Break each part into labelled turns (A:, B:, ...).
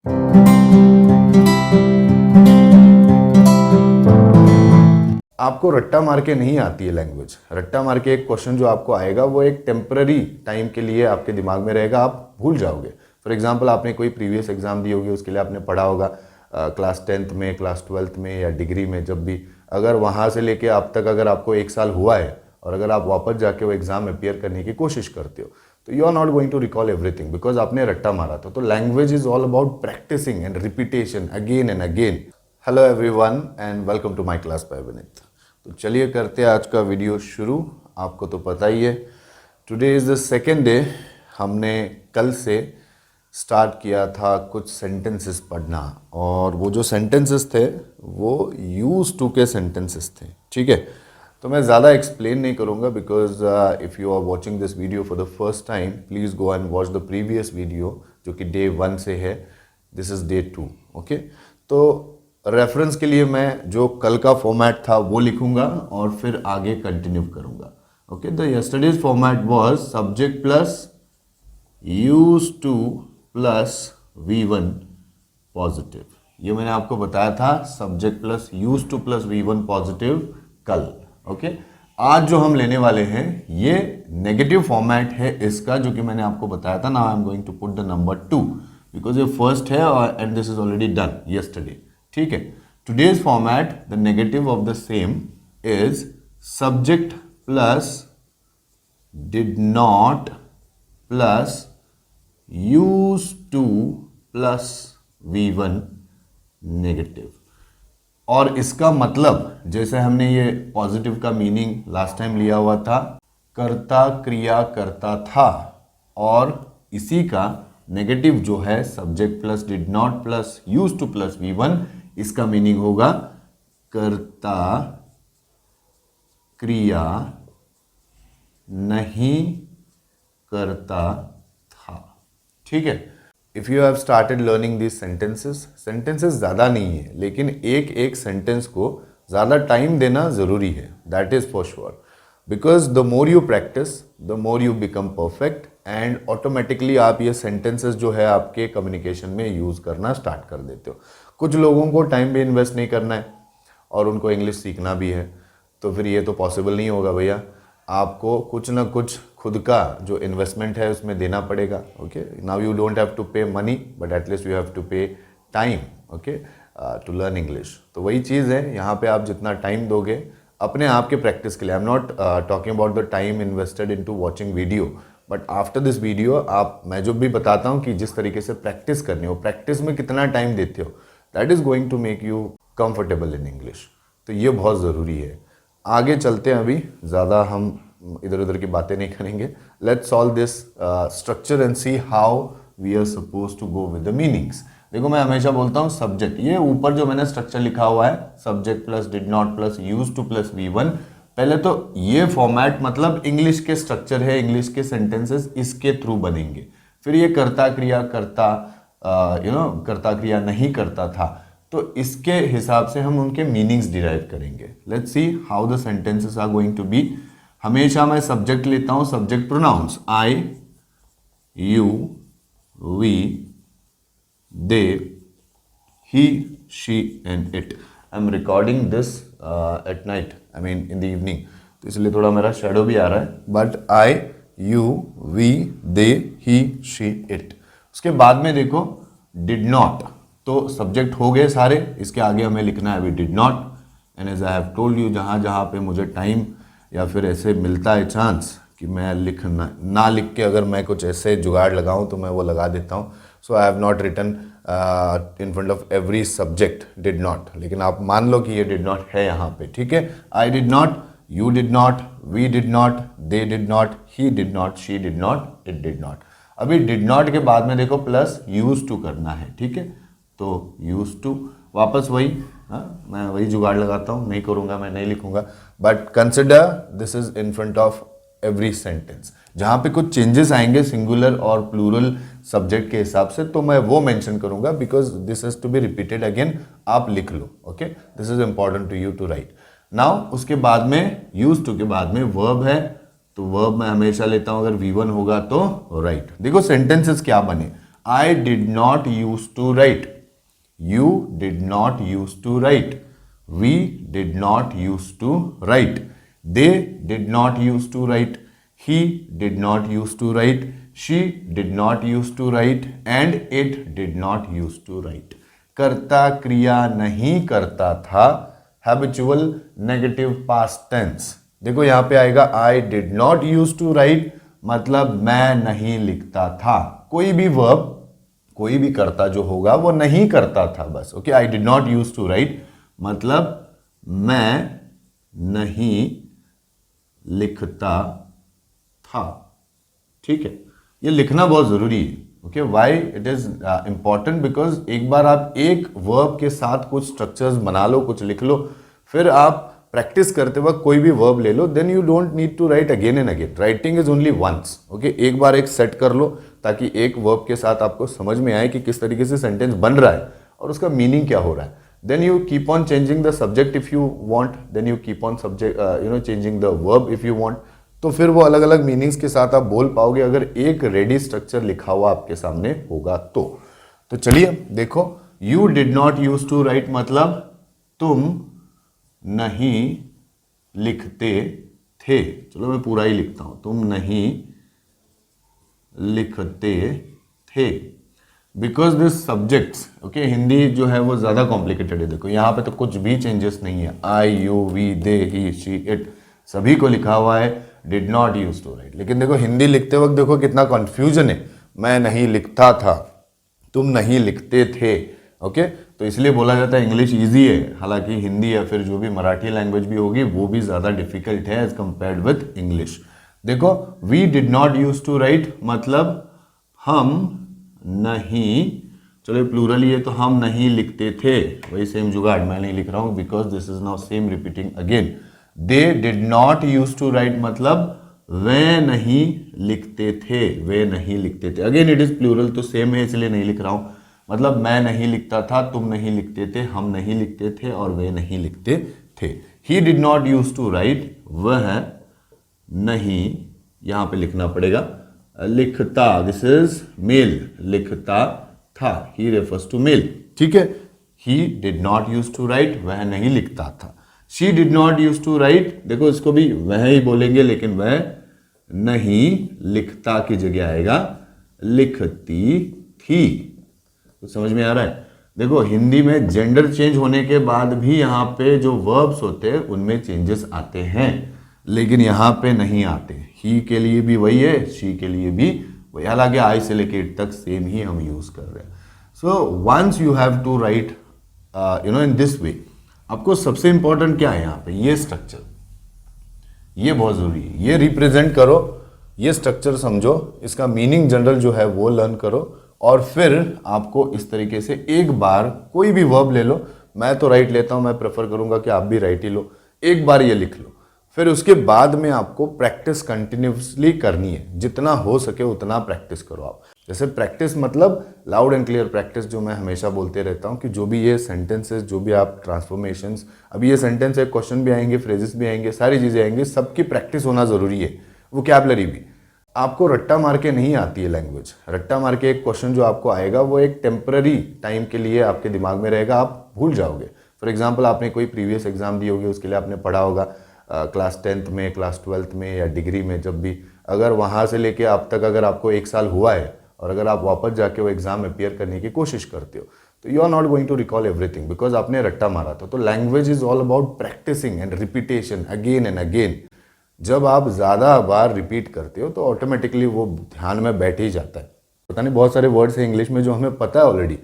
A: आपको रट्टा मार के नहीं आती है लैंग्वेज। रट्टा मार के एक क्वेश्चन जो आपको आएगा वो एक टेम्पररी टाइम के लिए आपके दिमाग में रहेगा, आप भूल जाओगे। फॉर एग्जांपल आपने कोई प्रीवियस एग्जाम दी होगी, उसके लिए आपने पढ़ा होगा क्लास 10th में, क्लास 12th में या डिग्री में, जब भी अगर वहाँ से लेके अब तक अगर आपको 1 साल हुआ है और अगर आप वापस जाके वो एग्जाम अपियर करने की कोशिश करते हो तो you are not going to recall everything because आपने रट्टा मारा था। तो language is all about practicing and repetition again and again. Hello everyone and welcome to my class by Vineet. तो चलिए करते हैं आज का वीडियो शुरू। आपको तो पता ही है, today is the second day. हमने कल से स्टार्ट किया था कुछ सेंटेंसेस पढ़ना, और वो जो सेंटेंसेस थे वो यूज टू के सेंटेंसेस थे। ठीक है, तो मैं ज़्यादा एक्सप्लेन नहीं करूँगा because if you are watching this video for the first time, please go and watch the previous video जो कि डे 1 से है। This is day 2। ओके, तो रेफरेंस के लिए मैं जो कल का फॉर्मेट था वो लिखूंगा और फिर आगे कंटिन्यू करूंगा। Okay, the yesterday's format was subject plus use to plus V1 positive. ये मैंने आपको बताया था, subject plus use to plus V1 positive कल। ओके, आज जो हम लेने वाले हैं ये नेगेटिव फॉर्मेट है इसका, जो कि मैंने आपको बताया था। Now I am going to put the number 2 because ये फर्स्ट है and this is already done yesterday. ठीक है, today's format the negative of the same is subject plus did not plus use to plus V1 negative. और इसका मतलब, जैसे हमने ये पॉजिटिव का मीनिंग लास्ट टाइम लिया हुआ था, कर्ता क्रिया करता था, और इसी का नेगेटिव जो है subject plus did not plus use to plus V1, इसका मीनिंग होगा कर्ता क्रिया नहीं करता था। ठीक है, if you have started learning this sentences ज़्यादा नहीं है, लेकिन एक एक सेंटेंस को ज़्यादा टाइम देना ज़रूरी है, that is for sure. Because the more you practice the more you become perfect, and automatically आप ये सेंटेंसेस जो है आपके कम्युनिकेशन में यूज़ करना स्टार्ट कर देते हो। कुछ लोगों को टाइम भी इन्वेस्ट नहीं करना है और उनको इंग्लिश सीखना भी है, तो फिर ये तो पॉसिबल नहीं होगा भैया। आपको कुछ ना कुछ खुद का जो इन्वेस्टमेंट है उसमें देना पड़ेगा। Okay, now you don't have to pay money but at least you have to pay time, okay, to learn English. तो वही चीज़ है, यहाँ पे आप जितना टाइम दोगे अपने आप के प्रैक्टिस के लिए, I am not talking about the time invested in to watching video, but after this video आप, मैं जो भी बताता हूँ कि जिस तरीके से प्रैक्टिस करनी हो, प्रैक्टिस में कितना टाइम देते हो, that is going to make you comfortable in English. तो ये बहुत ज़रूरी है। आगे चलते हैं, अभी ज़्यादा हम इधर उधर की बातें नहीं करेंगे। Let's solve this structure and see how we are suppose to go with the meanings. देखो, मैं हमेशा बोलता हूँ सब्जेक्ट, ये ऊपर जो मैंने स्ट्रक्चर लिखा हुआ है subject plus did not plus use to plus V1, पहले तो ये फॉर्मेट मतलब इंग्लिश के स्ट्रक्चर है, इंग्लिश के सेंटेंसेस इसके थ्रू बनेंगे। फिर ये कर्ता क्रिया करता, कर्ता क्रिया नहीं करता था, तो इसके हिसाब से हम उनके मीनिंग्स डिराइव करेंगे। Let's see how the sentences are going to be. हमेशा मैं सब्जेक्ट लेता हूं, subject pronouns I, you, we, they, he, she and it. I am recording this at night, I mean in the evening, तो इसलिए थोड़ा मेरा shadow भी आ रहा है। But I, you, we, they, he, she, it. उसके बाद में देखो डिड नॉट, तो सब्जेक्ट हो गए सारे, इसके आगे हमें लिखना है अभी did not. And as I have told you, जहाँ जहाँ पे मुझे टाइम या फिर ऐसे मिलता है चांस कि मैं लिखना ना लिख के अगर मैं कुछ ऐसे जुगाड़ लगाऊं तो मैं वो लगा देता हूं। So I have not written in front of every subject did not, लेकिन आप मान लो कि ये डिड नॉट है यहाँ पे। ठीक है, I did not, you did not, we did not, they did not, he did not, she did not, it did not. अभी डिड नॉट के बाद में देखो प्लस यूज टू करना है। ठीक है, तो यूज टू वापस वही, मैं वही जुगाड़ लगाता हूँ, नहीं करूँगा, मैं नहीं लिखूँगा, but consider this is in front of every sentence. जहाँ पे कुछ चेंजेस आएंगे सिंगुलर और प्लूरल सब्जेक्ट के हिसाब से, तो मैं वो मेंशन करूँगा because this is to be repeated again. आप लिख लो, okay, this is important to you to write now. उसके बाद में यूज टू के बाद में वर्ब है, तो वर्ब मैं हमेशा लेता हूँ अगर V1 होगा तो राइट। देखो सेंटेंसेस क्या बने, I did not use to write, you did not use to write, we did not use to write, they did not use to write, he did not used to write, she did not used to write, and it did not used to write. कर्ता क्रिया नहीं करता था, habitual negative past tense. देखो यहां पे आएगा I did not used to write, मतलब मैं नहीं लिखता था। कोई भी वर्ब, कोई भी कर्ता जो होगा वो नहीं करता था बस। Okay, I did not used to write मतलब मैं नहीं लिखता था। ठीक है, ये लिखना बहुत जरूरी है। Okay, why it is important, because एक बार आप एक वर्ब के साथ कुछ स्ट्रक्चर्स बना लो, कुछ लिख लो, फिर आप प्रैक्टिस करते वक्त कोई भी वर्ब ले लो, then you don't need to write again and again. Writing is only once. Okay, एक बार एक सेट कर लो ताकि एक वर्ब के साथ आपको समझ में आए कि किस तरीके से सेंटेंस बन रहा है और उसका मीनिंग क्या हो रहा है। Then you keep on changing the subject if you want, then you keep on subject changing the verb if you want. तो फिर वो अलग अलग मीनिंग्स के साथ आप बोल पाओगे अगर एक रेडी स्ट्रक्चर लिखा हुआ आपके सामने होगा तो चलिए देखो, you did not use to write मतलब तुम नहीं लिखते थे। चलो मैं पूरा ही लिखता हूं, तुम नहीं लिखते थे। Because this subjects, okay, Hindi जो है वो ज्यादा कॉम्प्लिकेटेड है। देखो यहाँ पे तो कुछ भी चेंजेस नहीं है, I you we they he she it सभी को लिखा हुआ है did not use to write. लेकिन देखो हिंदी लिखते वक्त देखो कितना कंफ्यूजन है, मैं नहीं लिखता था, तुम नहीं लिखते थे। ओके, तो इसलिए बोला जाता है इंग्लिश इजी है, हालांकि हिंदी या फिर जो भी मराठी लैंग्वेज भी होगी वो भी ज़्यादा डिफिकल्ट है एज कंपेयर्ड विथ इंग्लिश। देखो we did not use to write मतलब हम नहीं, चलो प्लूरल ही है तो हम नहीं लिखते थे, वही सेम जुगाड़, मैं नहीं लिख रहा हूँ because this is now same repeating again. They did not use to write मतलब वे नहीं लिखते थे, वे नहीं लिखते थे। अगेन इट इज प्लूरल तो सेम है इसलिए नहीं लिख रहा हूं, मतलब मैं नहीं लिखता था, तुम नहीं लिखते थे, हम नहीं लिखते थे और वे नहीं लिखते थे। He did not use to write, वह नहीं, यहां पे लिखना पड़ेगा लिखता, दिस इज मेल, लिखता था, ही रेफर्स टू मेल। ठीक है, he did not use to write, वह नहीं लिखता था। She did not use to write, देखो इसको भी वह ही बोलेंगे लेकिन वह नहीं लिखता की जगह आएगा लिखती थी। तो समझ में आ रहा है। देखो हिंदी में जेंडर चेंज होने के बाद भी यहाँ पे जो वर्ब्स होते हैं उनमें चेंजेस आते हैं, लेकिन यहाँ पे नहीं आते। ही के लिए भी वही है, शी के लिए भी वही, हालांकि आई से लेके इट तक सेम ही हम यूज कर रहे हैं। So once you have to write in this way, आपको सबसे इंपॉर्टेंट क्या है यहाँ पे, ये स्ट्रक्चर, ये बहुत जरूरी है। ये रिप्रेजेंट करो, ये स्ट्रक्चर समझो, इसका मीनिंग जनरल जो है वो लर्न करो, और फिर आपको इस तरीके से एक बार कोई भी वर्ब ले लो, मैं तो राइट लेता हूं, मैं प्रेफर करूंगा कि आप भी राइट ही लो, एक बार ये लिख लो, फिर उसके बाद में आपको प्रैक्टिस कंटिन्यूसली करनी है, जितना हो सके उतना प्रैक्टिस करो आप। जैसे प्रैक्टिस मतलब लाउड एंड क्लियर प्रैक्टिस, जो मैं हमेशा बोलते रहता हूँ कि जो भी ये सेंटेंसेस, जो भी आप ट्रांसफॉर्मेशंस, अभी ये सेंटेंस है, क्वेश्चन भी आएंगे, फ्रेजेस भी आएंगे, सारी चीज़ें आएंगी, सबकी प्रैक्टिस होना ज़रूरी है। वोकैबुलरी भी आपको रट्टा मार के नहीं आती है लैंग्वेज, रट्टा मार के एक क्वेश्चन जो आपको आएगा वो एक टेम्पररी टाइम के लिए आपके दिमाग में रहेगा, आप भूल जाओगे। फॉर एग्जाम्पल आपने कोई प्रीवियस एग्जाम दी होगी, उसके लिए आपने पढ़ा होगा क्लास 10th में, क्लास 12th में या डिग्री में, जब भी, अगर वहाँ से लेके अब तक अगर आपको 1 साल हुआ है और अगर आप वापस जाके वो एग्जाम अपियर करने की कोशिश करते हो तो you are not going to recall everything, because आपने रट्टा मारा था। तो language is all about practicing and repetition again and again. जब आप ज़्यादा बार रिपीट करते हो तो ऑटोमेटिकली वो ध्यान में बैठ ही जाता है। पता नहीं बहुत सारे वर्ड्स हैं इंग्लिश में जो हमें पता है already,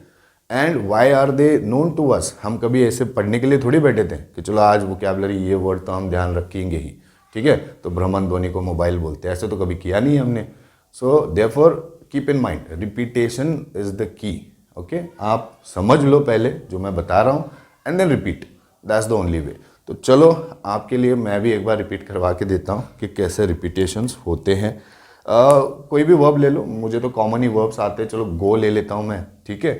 A: and why are they known to us. हम कभी ऐसे पढ़ने के लिए थोड़ी बैठे थे कि चलो आज वोकैबुलरी ये वर्ड तो हम ध्यान रखेंगे ही, ठीक है, तो भ्रमण ध्वनि को मोबाइल बोलते हैं, ऐसे तो कभी किया नहीं हमने। So therefore keep in mind, repetition is the key. Okay, आप समझ लो पहले जो मैं बता रहा हूँ and then repeat, that's the only way. तो चलो आपके लिए मैं भी एक बार रिपीट करवा के देता हूँ कि कैसे रिपीटेशंस होते हैं। कोई भी वर्ब ले लो, मुझे तो कॉमन ही वर्ब्स आते हैं, चलो गो ले लेता हूँ मैं, ठीक है।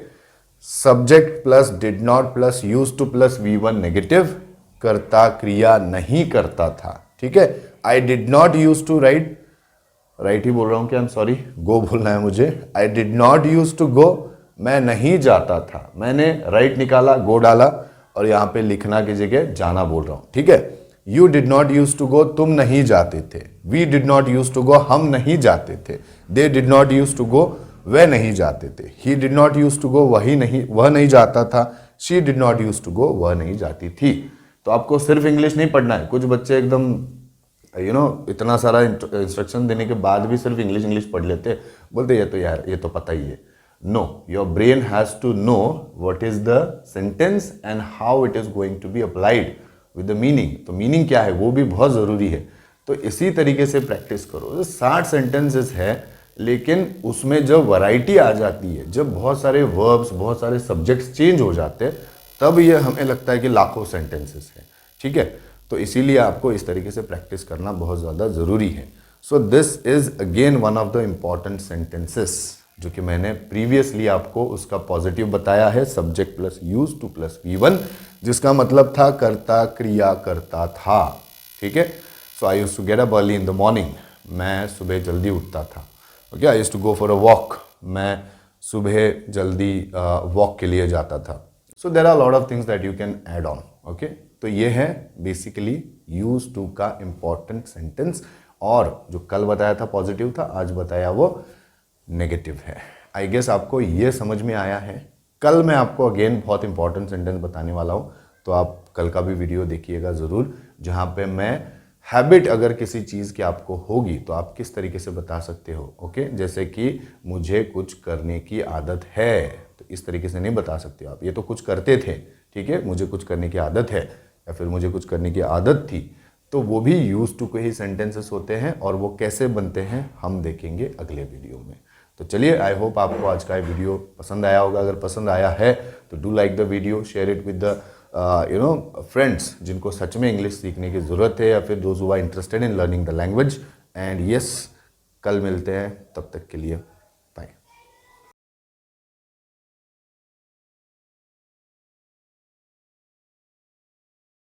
A: Subject plus did not plus use to plus V1 negative, करता क्रिया नहीं करता था, ठीक है। I did not use to write, right ही बोल रहा हूँ कि आई एम सॉरी, गो बोलना है मुझे। I did not use to go, मैं नहीं जाता था। मैंने राइट निकाला, गो डाला, और यहाँ पे लिखना की जगह जाना बोल रहा हूँ, ठीक है। You did not use to go, तुम नहीं जाते थे। We did not use to go, हम नहीं जाते थे। They did not use to go, वह नहीं जाते थे। He did not use to go, वह नहीं जाता था। She did not use to go, वह नहीं जाती थी। तो आपको सिर्फ इंग्लिश नहीं पढ़ना है। कुछ बच्चे एकदम इतना सारा इंस्ट्रक्शन देने के बाद भी सिर्फ इंग्लिश इंग्लिश पढ़ लेते, बोलते ये तो यार ये तो पता ही है। No, your brain has to know what is the sentence and how it is going to be applied with the meaning. तो मीनिंग क्या है वो भी बहुत ज़रूरी है। तो इसी तरीके से प्रैक्टिस करो। 60 सेंटेंसेस है, लेकिन उसमें जब वैरायटी आ जाती है, जब बहुत सारे वर्ब्स, बहुत सारे सब्जेक्ट्स चेंज हो जाते हैं, तब ये हमें लगता है कि लाखों सेंटेंसेस हैं, ठीक है। तो इसीलिए आपको इस तरीके से प्रैक्टिस करना बहुत ज़्यादा ज़रूरी है। So this is again one of the important sentences जो कि मैंने प्रीवियसली आपको उसका पॉजिटिव बताया है, subject plus use to plus V1, जिसका मतलब था कर्ता क्रिया करता था, ठीक है। So I used to get up early in the morning, मैं सुबह जल्दी उठता था। Okay, I used to go for a walk, मैं सुबह जल्दी वॉक के लिए जाता था। So there are lot of things that you can add on. Okay, तो ये है बेसिकली यूज टू का इंपॉर्टेंट सेंटेंस। और जो कल बताया था पॉजिटिव था, आज बताया वो नेगेटिव है। आई गेस आपको ये समझ में आया है। कल मैं आपको अगेन बहुत इंपॉर्टेंट सेंटेंस बताने वाला हूँ, तो आप कल का भी वीडियो देखिएगा ज़रूर, जहाँ पे मैं हैबिट अगर किसी चीज़ की आपको होगी तो आप किस तरीके से बता सकते हो। ओके, जैसे कि मुझे कुछ करने की आदत है, तो इस तरीके से नहीं बता सकते आप। ये तो कुछ करते थे, ठीक है, मुझे कुछ करने की आदत है, या फिर मुझे कुछ करने की आदत थी, तो वो भी यूज टू के ही सेंटेंसेस होते हैं। और वो कैसे बनते हैं हम देखेंगे अगले वीडियो में। तो चलिए, आई होप आपको आज का वीडियो पसंद आया होगा। अगर पसंद आया है तो do like the video, share it with the friends जिनको सच में इंग्लिश सीखने की ज़रूरत है, या फिर those who are interested in learning the language. And yes, कल मिलते हैं, तब तक के लिए